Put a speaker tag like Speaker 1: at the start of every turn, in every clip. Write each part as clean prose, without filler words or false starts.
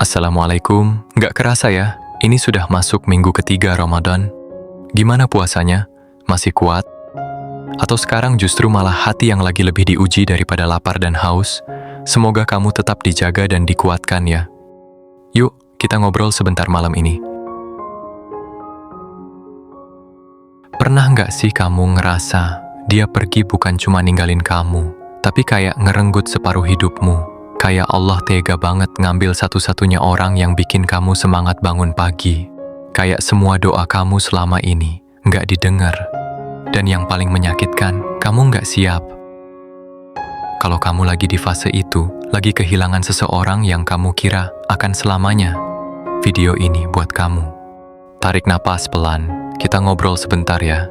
Speaker 1: Assalamualaikum, nggak kerasa ya, ini sudah masuk minggu ketiga Ramadan. Gimana puasanya? Masih kuat? Atau sekarang justru malah hati yang lagi lebih diuji daripada lapar dan haus? Semoga kamu tetap dijaga dan dikuatkan ya. Yuk, kita ngobrol sebentar malam ini. Pernah nggak sih kamu ngerasa dia pergi bukan cuma ninggalin kamu, tapi kayak ngerenggut separuh hidupmu? Kayak Allah tega banget ngambil satu-satunya orang yang bikin kamu semangat bangun pagi. Kayak semua doa kamu selama ini nggak didengar. Dan yang paling menyakitkan, kamu nggak siap. Kalau kamu lagi di fase itu, lagi kehilangan seseorang yang kamu kira akan selamanya, video ini buat kamu. Tarik napas pelan, kita ngobrol sebentar ya.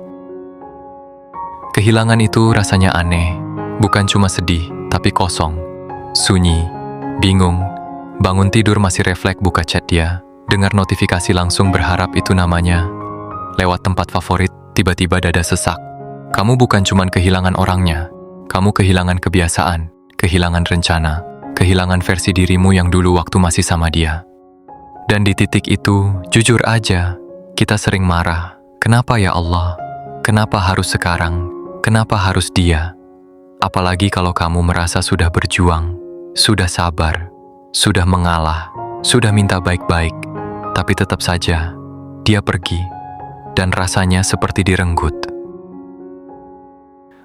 Speaker 1: Kehilangan itu rasanya aneh, bukan cuma sedih, tapi kosong. Sunyi, bingung, bangun tidur masih refleks buka chat dia, dengar notifikasi langsung berharap itu namanya. Lewat tempat favorit, tiba-tiba dada sesak. Kamu bukan cuman kehilangan orangnya, kamu kehilangan kebiasaan, kehilangan rencana, kehilangan versi dirimu yang dulu waktu masih sama dia. Dan di titik itu, jujur aja, kita sering marah. Kenapa ya Allah? Kenapa harus sekarang? Kenapa harus dia? Apalagi kalau kamu merasa sudah berjuang, sudah sabar, sudah mengalah, sudah minta baik-baik, tapi tetap saja dia pergi dan rasanya seperti direnggut.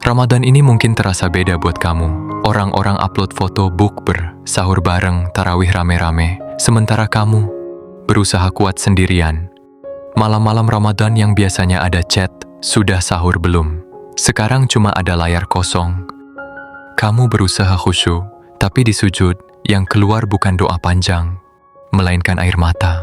Speaker 1: Ramadan ini mungkin terasa beda buat kamu. Orang-orang upload foto bukber, sahur bareng, tarawih rame-rame, sementara kamu berusaha kuat sendirian. Malam-malam Ramadan yang biasanya ada chat, sudah sahur belum? Sekarang cuma ada layar kosong. Kamu berusaha khusyuk, tapi di sujud yang keluar bukan doa panjang, melainkan air mata.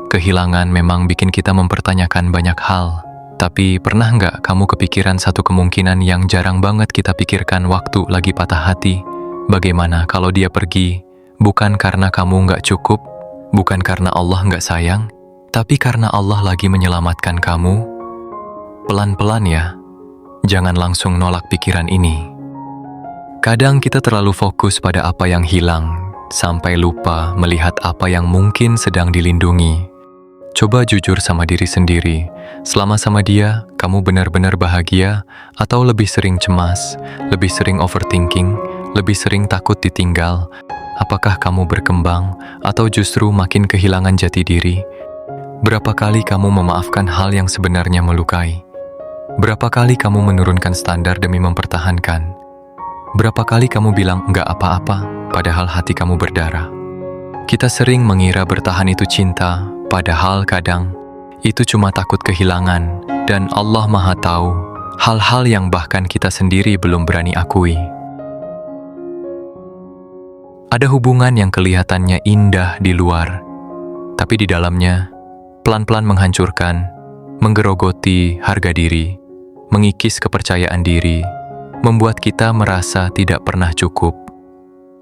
Speaker 1: Kehilangan memang bikin kita mempertanyakan banyak hal, tapi pernah nggak kamu kepikiran satu kemungkinan yang jarang banget kita pikirkan waktu lagi patah hati? Bagaimana kalau dia pergi, bukan karena kamu nggak cukup, bukan karena Allah nggak sayang, tapi karena Allah lagi menyelamatkan kamu? Pelan-pelan ya. Jangan langsung nolak pikiran ini. Kadang kita terlalu fokus pada apa yang hilang, sampai lupa melihat apa yang mungkin sedang dilindungi. Coba jujur sama diri sendiri, selama sama dia, kamu benar-benar bahagia, atau lebih sering cemas, lebih sering overthinking, lebih sering takut ditinggal? Apakah kamu berkembang, atau justru makin kehilangan jati diri? Berapa kali kamu memaafkan hal yang sebenarnya melukai? Berapa kali kamu menurunkan standar demi mempertahankan? Berapa kali kamu bilang enggak apa-apa, padahal hati kamu berdarah? Kita sering mengira bertahan itu cinta, padahal kadang itu cuma takut kehilangan, dan Allah Maha Tahu hal-hal yang bahkan kita sendiri belum berani akui. Ada hubungan yang kelihatannya indah di luar, tapi di dalamnya pelan-pelan menghancurkan, menggerogoti harga diri, mengikis kepercayaan diri, membuat kita merasa tidak pernah cukup.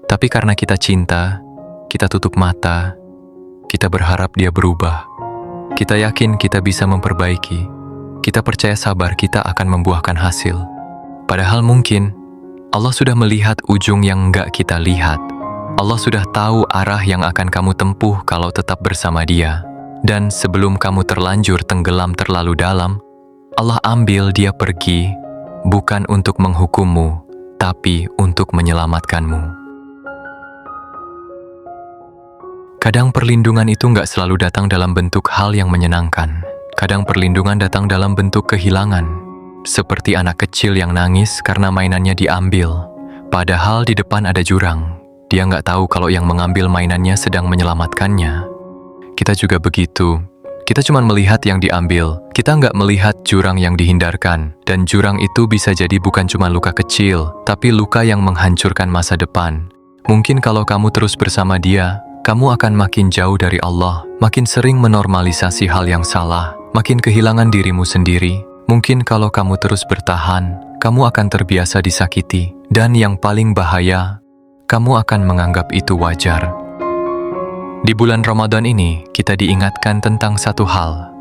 Speaker 1: Tapi karena kita cinta, kita tutup mata, kita berharap dia berubah. Kita yakin kita bisa memperbaiki, kita percaya sabar kita akan membuahkan hasil. Padahal mungkin Allah sudah melihat ujung yang enggak kita lihat. Allah sudah tahu arah yang akan kamu tempuh kalau tetap bersama dia. Dan sebelum kamu terlanjur tenggelam terlalu dalam, Allah ambil dia pergi, bukan untuk menghukummu, tapi untuk menyelamatkanmu. Kadang perlindungan itu nggak selalu datang dalam bentuk hal yang menyenangkan. Kadang perlindungan datang dalam bentuk kehilangan. Seperti anak kecil yang nangis karena mainannya diambil. Padahal di depan ada jurang. Dia nggak tahu kalau yang mengambil mainannya sedang menyelamatkannya. Kita juga begitu. Kita cuma melihat yang diambil, kita nggak melihat jurang yang dihindarkan. Dan jurang itu bisa jadi bukan cuma luka kecil, tapi luka yang menghancurkan masa depan. Mungkin kalau kamu terus bersama dia, kamu akan makin jauh dari Allah, makin sering menormalisasi hal yang salah, makin kehilangan dirimu sendiri. Mungkin kalau kamu terus bertahan, kamu akan terbiasa disakiti. Dan yang paling bahaya, kamu akan menganggap itu wajar. Di bulan Ramadan ini, kita diingatkan tentang satu hal.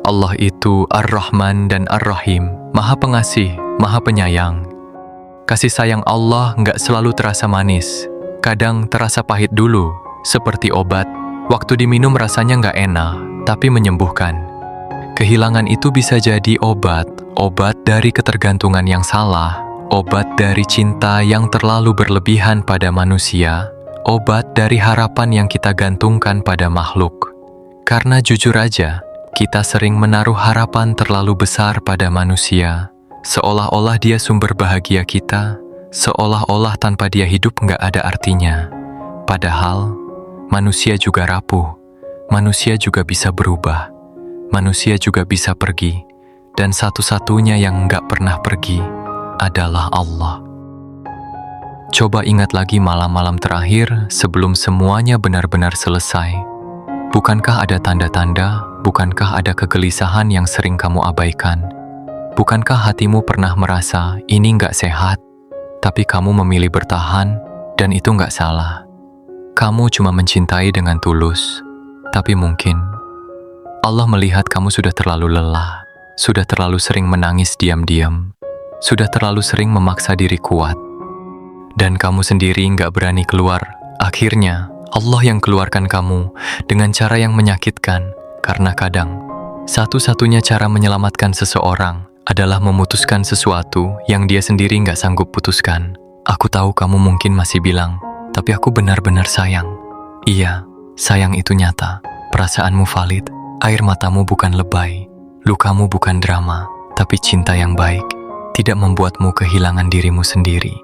Speaker 1: Allah itu Ar-Rahman dan Ar-Rahim, Maha Pengasih, Maha Penyayang. Kasih sayang Allah nggak selalu terasa manis, Kadang terasa pahit dulu, seperti obat. Waktu diminum rasanya nggak enak, tapi menyembuhkan. Kehilangan itu bisa jadi obat dari ketergantungan yang salah, obat dari cinta yang terlalu berlebihan pada manusia, obat dari harapan yang kita gantungkan pada makhluk. Karena jujur aja, kita sering menaruh harapan terlalu besar pada manusia, seolah-olah dia sumber bahagia kita, seolah-olah tanpa dia hidup nggak ada artinya. Padahal, manusia juga rapuh, manusia juga bisa berubah, manusia juga bisa pergi, dan satu-satunya yang nggak pernah pergi adalah Allah. Coba ingat lagi malam-malam terakhir sebelum semuanya benar-benar selesai. Bukankah ada tanda-tanda, bukankah ada kegelisahan yang sering kamu abaikan? Bukankah hatimu pernah merasa ini nggak sehat? Tapi kamu memilih bertahan, dan itu nggak salah. Kamu cuma mencintai dengan tulus, tapi mungkin Allah melihat kamu sudah terlalu lelah, sudah terlalu sering menangis diam-diam, sudah terlalu sering memaksa diri kuat, dan kamu sendiri nggak berani keluar. Akhirnya, Allah yang keluarkan kamu dengan cara yang menyakitkan, karena kadang satu-satunya cara menyelamatkan seseorang adalah memutuskan sesuatu yang dia sendiri nggak sanggup putuskan. Aku tahu kamu mungkin masih bilang, tapi aku benar-benar sayang. Iya, sayang itu nyata. Perasaanmu valid. Air matamu bukan lebay. Lukamu bukan drama, tapi cinta yang baik tidak membuatmu kehilangan dirimu sendiri.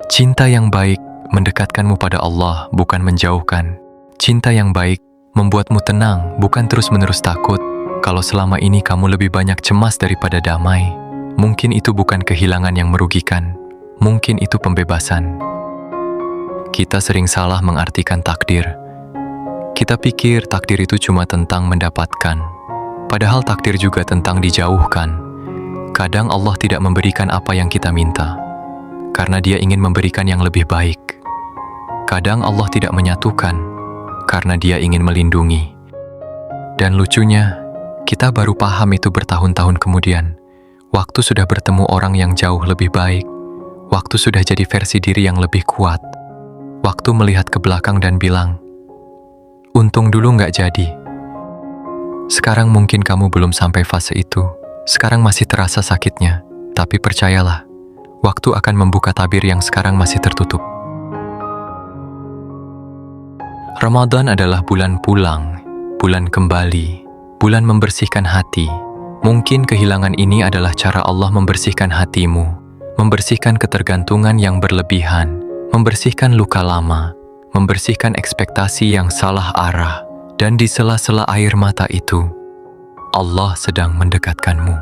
Speaker 1: Cinta yang baik mendekatkanmu pada Allah, bukan menjauhkan. Cinta yang baik membuatmu tenang, bukan terus-menerus takut. Kalau selama ini kamu lebih banyak cemas daripada damai, mungkin itu bukan kehilangan yang merugikan, mungkin itu pembebasan. Kita sering salah mengartikan takdir. Kita pikir takdir itu cuma tentang mendapatkan, padahal takdir juga tentang dijauhkan. Kadang Allah tidak memberikan apa yang kita minta, karena Dia ingin memberikan yang lebih baik. Kadang Allah tidak menyatukan, karena Dia ingin melindungi. Dan lucunya, kita baru paham itu bertahun-tahun kemudian. Waktu sudah bertemu orang yang jauh lebih baik. Waktu sudah jadi versi diri yang lebih kuat. Waktu melihat ke belakang dan bilang, untung dulu nggak jadi. Sekarang mungkin kamu belum sampai fase itu. Sekarang masih terasa sakitnya. Tapi percayalah, waktu akan membuka tabir yang sekarang masih tertutup. Ramadan adalah bulan pulang, bulan kembali, bulan membersihkan hati. Mungkin kehilangan ini adalah cara Allah membersihkan hatimu, membersihkan ketergantungan yang berlebihan, membersihkan luka lama, membersihkan ekspektasi yang salah arah, dan di sela-sela air mata itu, Allah sedang mendekatkanmu.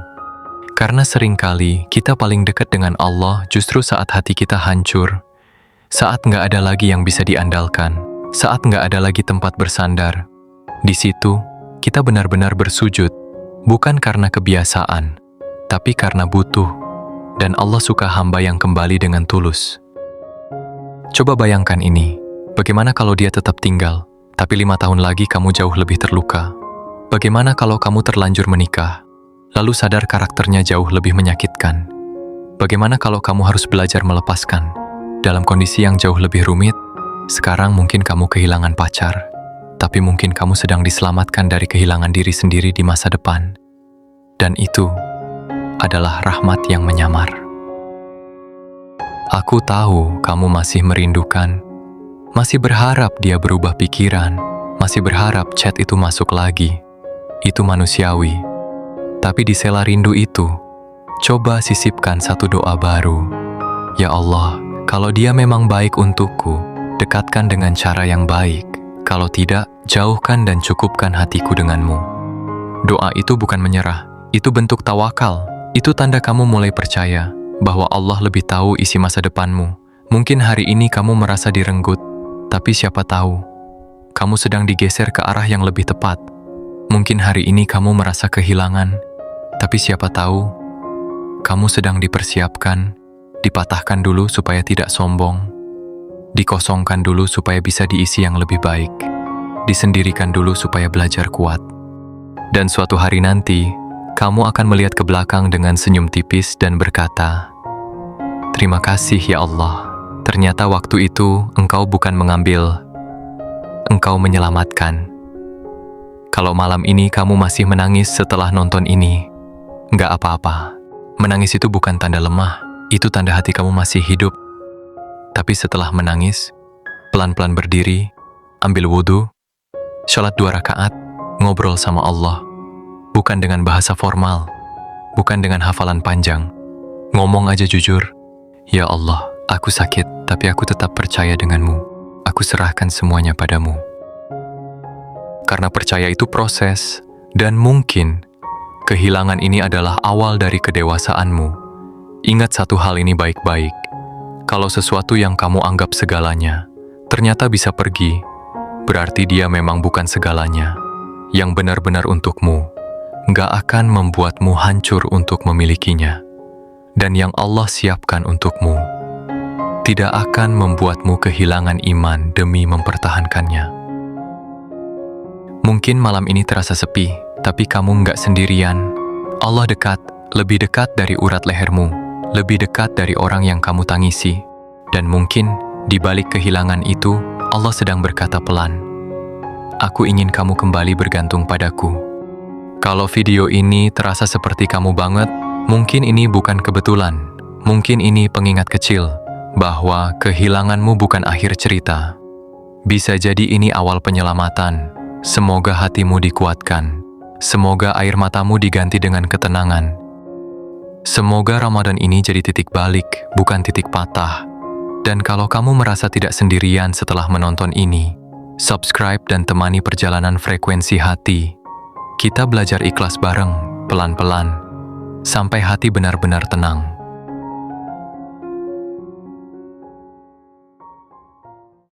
Speaker 1: Karena seringkali kita paling dekat dengan Allah justru saat hati kita hancur, saat nggak ada lagi yang bisa diandalkan, saat nggak ada lagi tempat bersandar. Di situ, kita benar-benar bersujud, bukan karena kebiasaan, tapi karena butuh, dan Allah suka hamba yang kembali dengan tulus. Coba bayangkan ini, bagaimana kalau Dia tetap tinggal, tapi 5 tahun lagi kamu jauh lebih terluka? Bagaimana kalau kamu terlanjur menikah, lalu sadar karakternya jauh lebih menyakitkan? Bagaimana kalau kamu harus belajar melepaskan, dalam kondisi yang jauh lebih rumit? Sekarang mungkin kamu kehilangan pacar, tapi mungkin kamu sedang diselamatkan dari kehilangan diri sendiri di masa depan. Dan itu adalah rahmat yang menyamar. Aku tahu kamu masih merindukan, masih berharap dia berubah pikiran, masih berharap chat itu masuk lagi. Itu manusiawi. Tapi di sela rindu itu, coba sisipkan satu doa baru. Ya Allah, kalau dia memang baik untukku, dekatkan dengan cara yang baik. Kalau tidak, jauhkan dan cukupkan hatiku denganmu. Doa itu bukan menyerah, itu bentuk tawakal. Itu tanda kamu mulai percaya bahwa Allah lebih tahu isi masa depanmu. Mungkin hari ini kamu merasa direnggut, tapi siapa tahu, kamu sedang digeser ke arah yang lebih tepat. Mungkin hari ini kamu merasa kehilangan, tapi siapa tahu, kamu sedang dipersiapkan, dipatahkan dulu supaya tidak sombong, dikosongkan dulu supaya bisa diisi yang lebih baik, disendirikan dulu supaya belajar kuat. Dan suatu hari nanti, kamu akan melihat ke belakang dengan senyum tipis dan berkata, terima kasih ya Allah, Ternyata waktu itu engkau bukan mengambil, engkau menyelamatkan. Kalau malam ini kamu masih menangis setelah nonton ini, nggak apa-apa. Menangis itu bukan tanda lemah, itu tanda hati kamu masih hidup. Tapi setelah menangis, pelan-pelan berdiri, ambil wudhu, sholat 2 rakaat, ngobrol sama Allah. Bukan dengan bahasa formal, bukan dengan hafalan panjang. Ngomong aja jujur, "Ya Allah, aku sakit, tapi aku tetap percaya denganmu. Aku serahkan semuanya padamu." Karena percaya itu proses, dan mungkin kehilangan ini adalah awal dari kedewasaanmu. Ingat satu hal ini baik-baik. Kalau sesuatu yang kamu anggap segalanya, ternyata bisa pergi, berarti dia memang bukan segalanya. Yang benar-benar untukmu, nggak akan membuatmu hancur untuk memilikinya. Dan yang Allah siapkan untukmu, tidak akan membuatmu kehilangan iman demi mempertahankannya. Mungkin malam ini terasa sepi, tapi kamu nggak sendirian. Allah dekat, lebih dekat dari urat lehermu, lebih dekat dari orang yang kamu tangisi. Dan mungkin di balik kehilangan itu, Allah sedang berkata pelan, "Aku ingin kamu kembali bergantung padaku." Kalau video ini terasa seperti kamu banget, mungkin ini bukan kebetulan. Mungkin ini pengingat kecil bahwa kehilanganmu bukan akhir cerita. Bisa jadi ini awal penyelamatan. Semoga hatimu dikuatkan. Semoga air matamu diganti dengan ketenangan. Semoga Ramadan ini jadi titik balik, bukan titik patah. Dan kalau kamu merasa tidak sendirian setelah menonton ini, subscribe dan temani perjalanan frekuensi hati. Kita belajar ikhlas bareng, pelan-pelan, sampai hati benar-benar tenang.